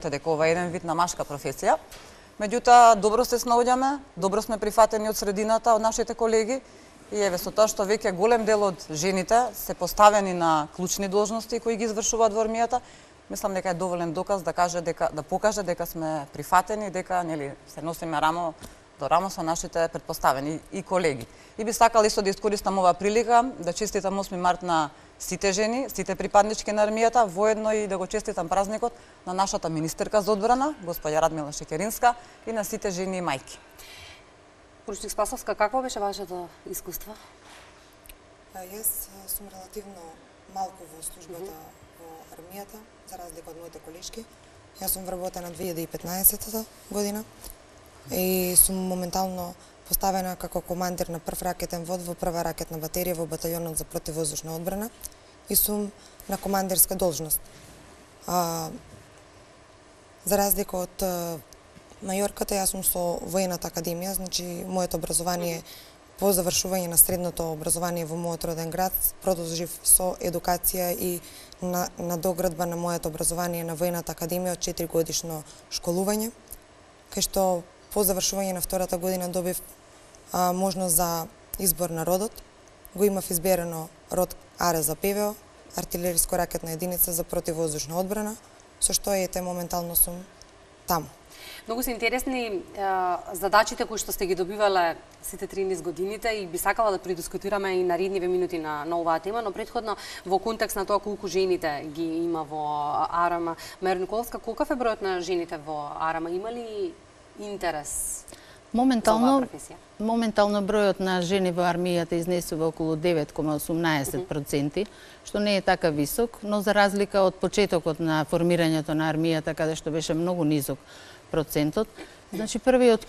дека ова е еден вид на машка професија. Меѓутоа, добро се снаоѓаме, добро сме прифатени од средината, од нашите колеги и еве со тоа што веќе голем дел од жените се поставени на клучни должности кои ги извршуваат во армијата, мислам дека е доволен доказ да покаже дека сме прифатени, дека се носиме рамо до рамо со нашите претпоставени и колеги. И би сакала исто да искористам оваа прилика да честитам 8 март на сите жени, сите припаднички на армијата, воедно и да го честитам празникот на нашата министерка за одбрана, господја Радмила Шекеринска, и на сите жени и мајки. Поручник Спасовска, какво беше вашето искуство? Јас сум релативно малку во службата во армијата, за разлика од моите колешки. Јас сум вработена 2015 година и сум моментално поставена како командир на прв ракетен вод во прва ракетна батерија во баталјонот за противвоздушна одбрана и сум на командирска должност. За разлика од мајорката, јас сум со воената академија, значи моето образование по завршување на средното образование во мојот роден град продолжив со едукација и надоградба на моето образование на воената академија од 4 годишно школување, кај што по завршување на втората година добив можност за избор на родот. Го имав изберено род АРЕ за ПВО, артилериско ракетна единица за противвоздушна одбрана, со што моментално сум таму. Многу се интересни задачите кои што сте ги добивале сите 3 низ годините и би сакала да предискутираме и наредниве минути на оваа тема, но претходно во контекст на тоа колку жените ги има во АРМ. Мајор Николовска, колкав е бројот на жените во АРМ? Има ли интерес? Моментално бројот на жени во армијата изнесува околу 9,18%, што не е така висок, но за разлика од почетокот на формирањето на армијата, каде што беше многу низок процентот, значи првиот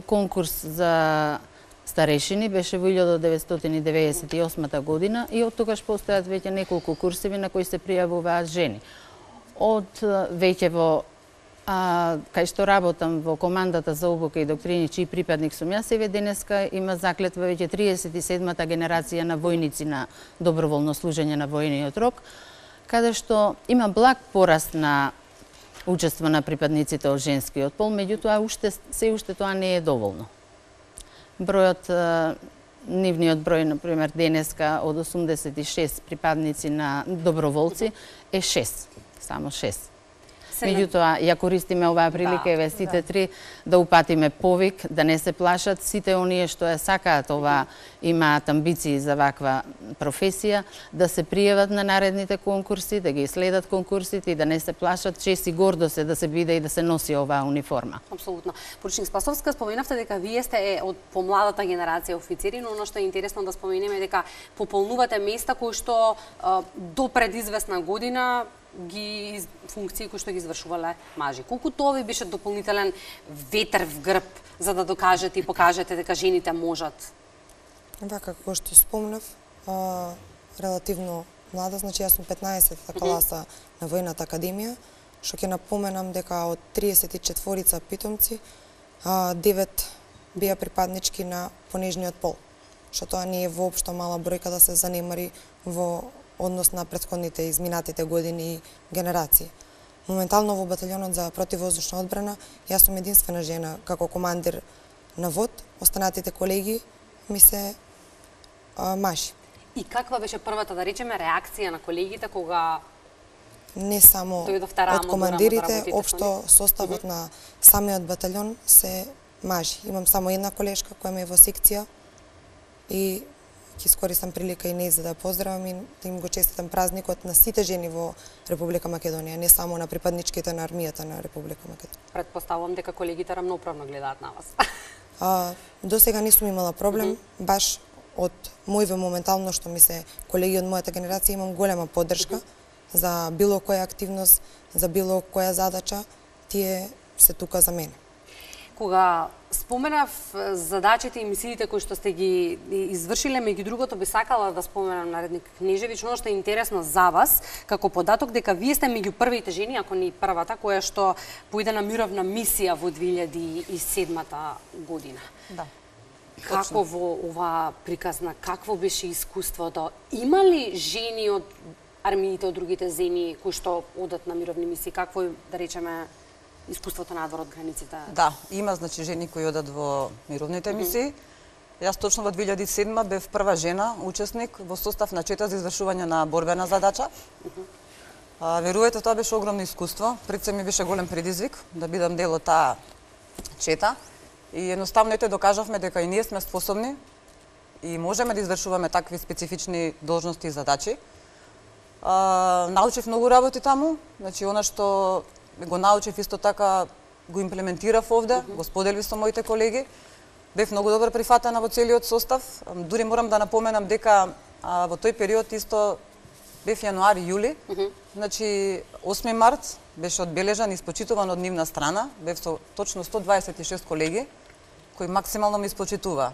конкурс за старешини беше во 1998 година и од тогаш постојат веќе неколку курсеви на кои се пријавуваат жени. Од веќе во кај што работам во командата за обука и доктрини, чиј припадник сум јас, еве денеска има заклетва веќе 37-та генерација на војници на доброволно служење на војниот рок, каде што има благ пораст на учество на припадниците од женскиот пол, меѓутоа се уште тоа не е доволно. Нивниот број, например, денеска од 86 припадници на доброволци е 6, само 6. Меѓутоа, ја користиме оваа прилика, еве сите три, да упатиме повик, да не се плашат, сите оние што ја сакаат ова, имаат амбиции за ваква професија, да се пријават на наредните конкурси, да ги следат конкурсите и да не се плашат, чест и гордост е да се биде и да се носи оваа униформа. Апсолутно. Поручник Спасовска, споменавте дека вие сте од помладата генерација офицери, но оно што е интересно да споменеме дека пополнувате места кои што до пред известна година функции кои што ги извршувале мажи. Колку тоа ви беше дополнителен ветер в грб за да докажете и покажете дека жените можат? Вака, како што спомнав, релативно млада, значи јас сум 15-та класа на војната академија, што ќе напоменам дека од 34 питомци, 9 беа припаднички на понежниот пол, што тоа не е воопшто мала бројка да се занемари во однос на претходните изминатите години и генерации. Моментално во баталјонот за противвоздушна одбрана јас сум единствена жена како командир на вод, останатите колеги ми се мажи. И каква беше првата, да речеме, реакција на колегите кога не само од командирите, општо составот на самиот баталјон се мажи. Имам само една колешка која ми е во секција и ќе искористам прилика и нејзе да поздравам и да им го честитам празникот на сите жени во Република Македонија, не само на припадничките на армијата на Република Македонија. Предпоставувам дека колегите рамноправно гледаат на вас. До сега не сум имала проблем, баш од мојве моментално што ми се колеги од мојата генерација имам голема поддршка за било која активност, за било која задача, тие се тука за мене. Кога споменав задачите и мисиите кои што сте ги извршиле, меѓу другото би сакала да споменам наредник Кнежевич, но што е интересно за вас, како податок, дека вие сте меѓу првите жени, ако не и првата, која што поиде на мировна мисија во 2007 година. Да. Како во оваа приказна, какво беше искуството? Има ли жени од армиите од другите земји кои што одат на мировни мисии? Какво, да речеме, искуството надвор од границите. Да, има значи жени кои одат во мировните мисии. Јас точно во 2007 бев прва жена учесник во состав на чета за извршување на борбена задача. Верувајте, тоа беше огромно искуство. Пред се ми беше голем предизвик да бидам дел од таа чета. И едноставно ете докажавме дека и ние сме способни и можеме да извршуваме такви специфични должности и задачи. Научив многу работи таму, значи она што го научив исто така го имплементирав овде, го споделив со моите колеги. Бев многу добро прифатена во целиот состав. Дури морам да напоменам дека во тој период исто бев јануари-јули. Значи 8 март беше одбележан и испочитуван од нивна страна. Бев со точно 126 колеги кои максимално ми испочитуваа.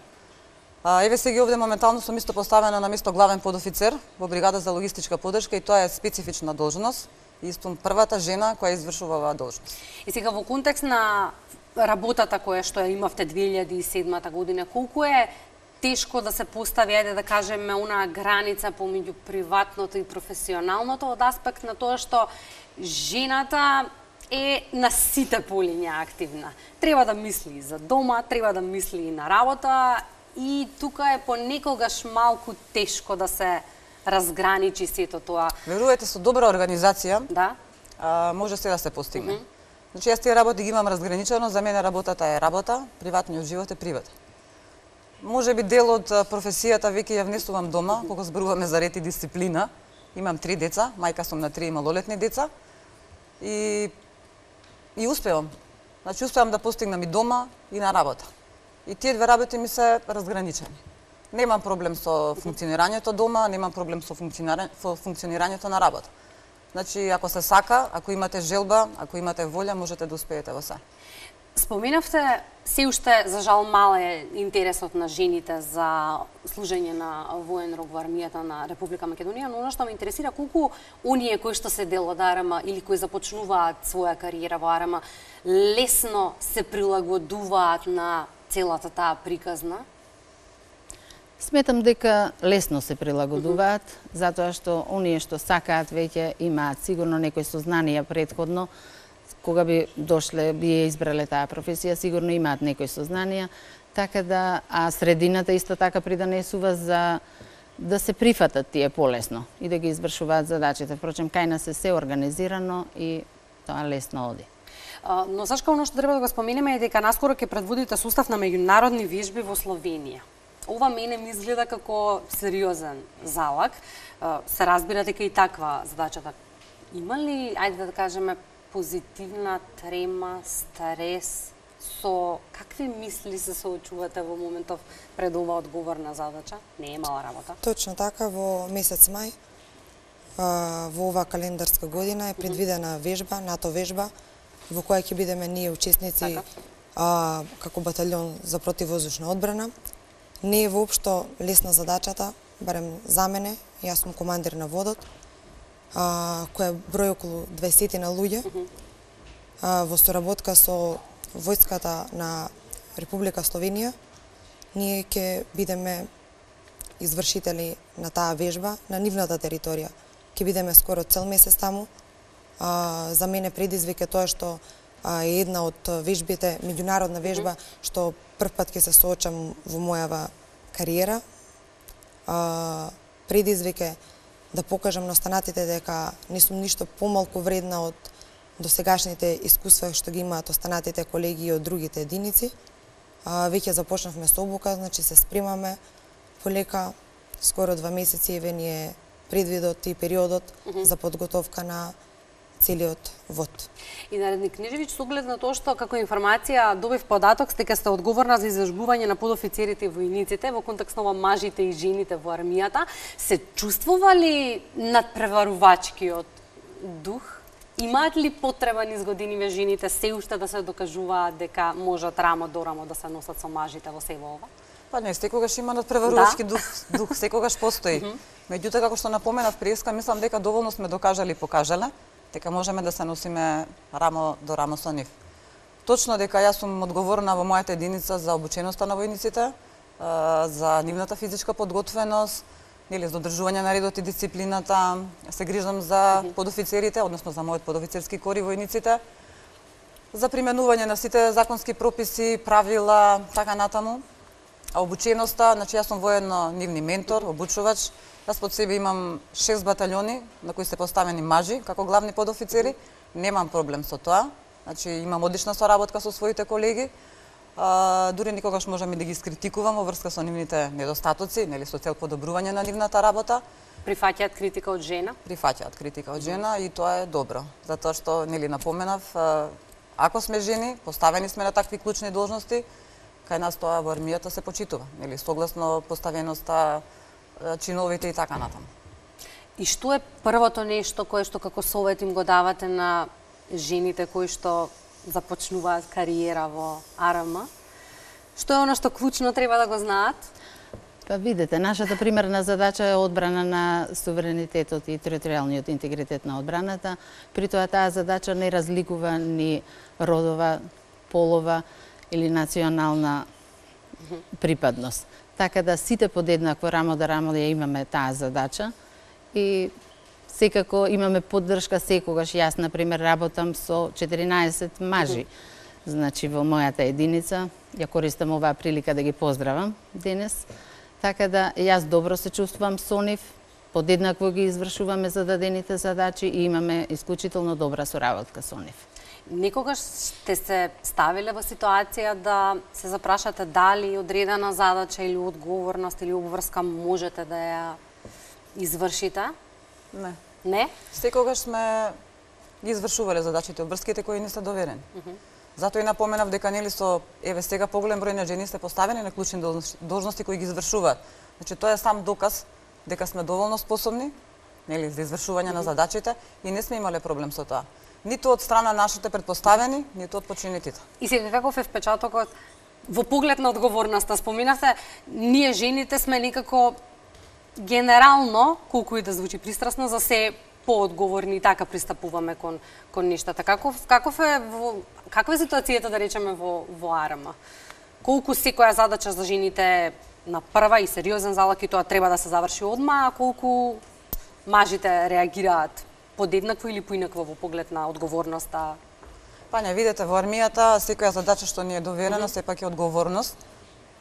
Еве сега овде моментално сум исто поставена на место главен подофицер во бригада за логистичка поддршка и тоа е специфична должност. Исто првата жена која извршува оваа должност. И сега во контекст на работата која што ја имавте 2007 година, колку е тешко да се постави, ајде да кажеме, онаа граница помеѓу приватното и професионалното од аспект на тоа што жената е на сите полиња активна. Треба да мисли и за дома, треба да мисли и на работа и тука е понекогаш малку тешко да се разграничи сето тоа. Верувајте, со добра организација, Да? може се да се постигне. Значи, јас тие работи ги имам разграничено, за мене работата е работа, приватниот живот е приватен. Може би дел од професијата веќе ја внесувам дома, кога зборуваме за ред и дисциплина. Имам 3 деца, мајка сум на 3 малолетни деца и успевам. Значи, успевам да постигнам и дома и на работа. И тие две работи ми се разграничени. Немам проблем со функционирањето дома, немам проблем со функционирањето на работа. Значи, ако се сака, ако имате желба, ако имате волја, можете да успеете во се. Споменавте, се уште, за жал, мал е интересот на жените за служење на воен рок во армијата на Република Македонија, но оно што ме интересира, колку оние кои што се дел од АРМ или кои започнуваат своја кариера во АРМ, лесно се прилагодуваат на целата таа приказна? Сметам дека лесно се прилагодуваат, затоа што оние што сакаат веќе имаат сигурно некои сознанија предходно, кога би дошле, би ја избрале таа професија, сигурно имаат некои сознанија, така да, а средината исто така придонесува за да се прифатат тие полесно и да ги извршуваат задачите. Впрочем, кај нас е се организирано и тоа лесно оди. Но Сашка, оно што треба да го споменеме е дека наскоро ќе предводите сустав на меѓународни вежби во Словенија. Ова мене ми изгледа како сериозен залак. Се разбира дека и таква задачата. Има ли, ајде да кажеме, позитивна трема, стрес, со какви мисли се соочувате во моментов пред ова одговорна задача? Не е мала работа. Точно така, во месец мај, во оваа календарска година е предвидена вежба, НАТО вежба, во која ќе бидеме ние учесници како батальон за противвоздушна одбрана. Не е воопшто лесна задачата, барем за мене, јас сум командир на водот, која број околу 20 на луѓе, во соработка со војската на Република Словенија. Ние ќе бидеме извршители на таа вежба на нивната територија. Ќе бидеме скоро цел месец таму. За мене предизвик е тоа што е една од вежбите, меѓународна вежба, што прв пат ќе се соочам во мојава кариера. Предизвик е да покажам на останатите дека не сум ништо помалку вредна од досегашните искуства што ги имаат останатите колеги од другите единици. Веќе започнавме со обука, значи се спремаме полека, скоро 2 месеци еве ни е предвидот и периодот за подготовка на целиот вод. И наредник Кнежевиќ, со оглед на тоа што како информација добив податок дека сте одговорна за изложбување на подофицерите и војниците во контекст на мажите и жените во армијата, се чувствува ли надпреварувачкиот дух? Имаат ли потреба низ годиниве жените се уште да се докажуваат дека можат рамо до рамо да се носат со мажите во себе ова? Па не, секогаш има надпреварувачки дух, секогаш постои. Меѓутоа, како што напоменав преска, мислам дека доволно сме докажали и покажале, дека можеме да се носиме рамо до рамо со нив. Точно дека јас сум одговорна во мојата единица за обученоста на војниците, за нивната физичка подготвеност, за одржување на редот и дисциплината, се грижам за подофицерите, односно за мојот подофицерски кор и војниците. за применување на сите законски прописи, правила, така натаму. А обученоста, значи јас сум воедно нивни ментор, обучувач. Јас под себе имам 6 батальони на кои се поставени мажи како главни подофицери. Немам проблем со тоа. Значи имам одлична соработка со своите колеги. Дури никогаш можам и да ги скритикувам во врска со нивните недостатоци, нели со цел подобрување на нивната работа. Прифаќаат критика од жена? Прифаќаат критика од жена и тоа е добро, затоа што нели напоменав, ако сме жени, поставени сме на такви клучни должности, кај нас тоа во армијата се почитува, нели согласно поставеноста, чиновите и така натаму. И што е првото нешто кое што како совет им го давате на жените кои што започнуваат кариера во АРМ? Што е оно што клучно треба да го знаат? Па видите, нашата примерна задача е одбрана на суверенитетот и територијалниот интегритет на одбраната. При тоа таа задача не разликува ни родова, полова или национална припадност. Така да сите подеднакво рамо да рамо ја имаме таа задача и секако имаме поддршка секогаш. Јас, например, работам со 14 мажи. Значи, во мојата единица, ја користам оваа прилика да ги поздравам денес. Така да јас добро се чувствувам со нив, подеднакво ги извршуваме зададените задачи и имаме исклучително добра соработка со нив. Некогаш сте се ставиле во ситуација да се запрашате дали одредена задача или одговорност или обврска можете да ја извршите? Не. Не? Секогаш сме ги извршувале задачите, обврските кои ни се доверени. Затоа и напоменав дека нели со еве сега поголем број на жени се поставени на клучни должности кои ги извршуваат. Значи тоа е сам доказ дека сме доволно способни, нели, за извршување на задачите и не сме имале проблем со тоа. Ниту од страна нашите предпоставени, ниту од починетите. И сега каков е впечатокот во поглед на одговорноста? Споминавте, ние жените сме некако генерално, колку и да звучи пристрасно, за се поодговорни и така пристапуваме кон нештата. Каква е ситуацијата, да речеме, во АРМ? Колку секоја задача за жените е на прва и сериозен залак и тоа треба да се заврши одма, а колку мажите реагираат подеднакво или поинакво во поглед на одговорноста? Па не, видете, во армијата секоја задача што ни е доверена сепак е одговорност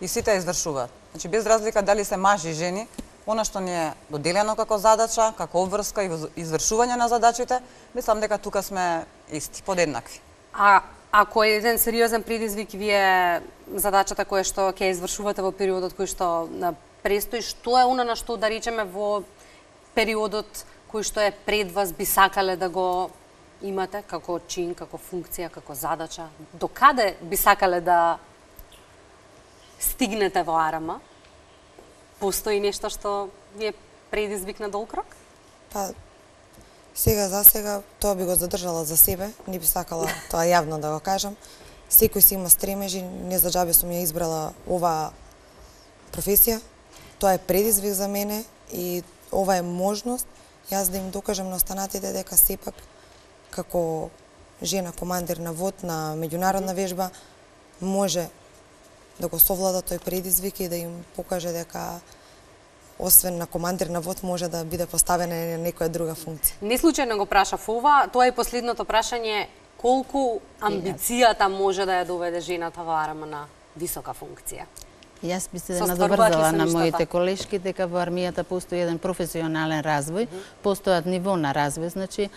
и сите ја извршуваат. Значи без разлика дали се мажи и жени, она што ни е доделено како задача, како обврска и извршување на задачите, мислам дека тука сме исти, подеднакви. А ако е еден сериозен предизвик, вие задачата која што ќе извршувате во периодот кој што престои, што е она на што, да речеме, во периодот кој што е пред вас би сакале да го имате како чин, како функција, како задача? До каде би сакале да стигнете во АРМ? Постои нешто што ви е предизвик на долг рок? Па, сега за сега тоа би го задржала за себе, не би сакала тоа јавно да го кажам. Секој си има стремежи, не за џабе сум ја избрала оваа професија. Тоа е предизвик за мене и ова е можност јас да им докажам на останатите дека сепак како жена командир на вод на меѓународна вежба може да го совлада тој предизвик и да им покаже дека освен на командир на вод може да биде поставена на некоја друга функција. Не случајно го прашав ова, тоа е последното прашање, колку амбицијата може да ја доведе жената во АРМ на висока функција? Јас би се надоврзала на моите колешки дека во армијата постои еден професионален развој, постојат ниво на развој, значи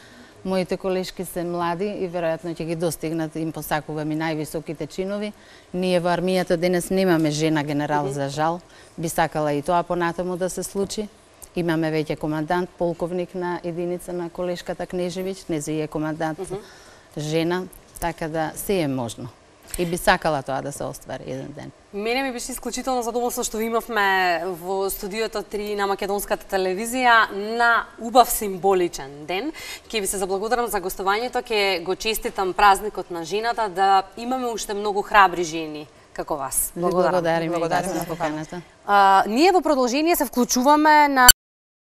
моите колешки се млади и веројатно ќе ги достигнат, им посакувам и највисоките чинови. Ние во армијата денес немаме жена генерал, за жал. Би сакала и тоа понатаму да се случи. Имаме веќе командант, полковник на единица на колешката Кнежевиќ, нези е командант жена, така да се е можно. И би сакала тоа да се оствари еден ден. Мене ми беше исклучително задоволство што ви имавме во студиото 3 на Македонската телевизија на убав символичен ден. Ќе ви се заблагодарам за гостувањето, ќе го честитам празникот на жената, да имаме уште многу храбри жени како вас. Благодарам за поканата. Ние во продолжение се вклучуваме на